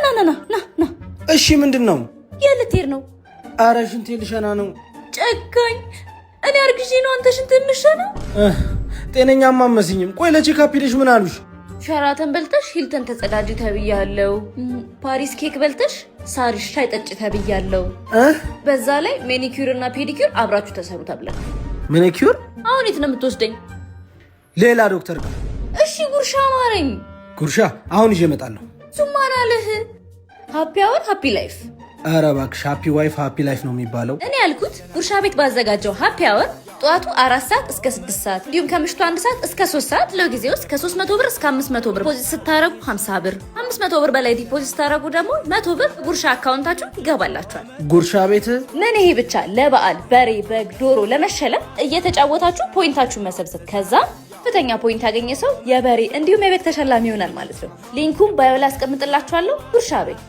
ና እሺ ምንድነው? የልትሄድ ነው? ኧረ ሽንቴ ልሸና ነው። ጨካኝ እኔ አርግዤ ነው አንተ ሽንት የምትሸናው? ጤነኛማ መስኝም። ቆይ ለቼካፕ ሄደሽ ምን አሉሽ? ሸራተን በልተሽ ሂልተን ተጸዳጅ ተብያለሁ። ፓሪስ ኬክ በልተሽ ሳሪሽ ሻይ ጠጭ ተብያለሁ። በዛ ላይ ሜኒኪዩር እና ፔዲኪዩር አብራችሁ ተሰሩ ተብለ። ሜኒኪዩር? አሁን የት ነው የምትወስደኝ? ሌላ ዶክተር ጋር። እሺ ጉርሻ ማረኝ። ጉርሻ አሁን ይዤ እመጣለሁ። ሱማናለህ ሃፒ አወር ሃፒ ላይፍ። ኧረ እባክሽ ሃፒ ዋይፍ ሃፒ ላይፍ ነው የሚባለው። እኔ ያልኩት ጉርሻ ቤት ባዘጋጀው ሃፒ አወር ጠዋቱ 4 ሰዓት እስከ 6 ሰዓት እንዲሁም ከምሽቱ 1 ሰዓት እስከ 3 ሰዓት ለጊዜ ውስጥ ከ300 ብር እስከ 500 ብር ዲፖዚት ስታረጉ 50 ብር 500 ብር በላይ ዲፖዚት ስታረጉ ደግሞ 100 ብር ጉርሻ አካውንታችሁ ይገባላችኋል። ጉርሻ ቤት ምን ይሄ ብቻ ለበዓል በሬ በግ ዶሮ ለመሸለም እየተጫወታችሁ ፖይንታችሁን መሰብሰብ ከዛ ከፍተኛ ፖይንት ያገኘ ሰው የበሬ እንዲሁም የበግ ተሸላሚ ይሆናል ማለት ነው። ሊንኩን ባዮ ላይ አስቀምጥላችኋለሁ። ጉርሻ ቤት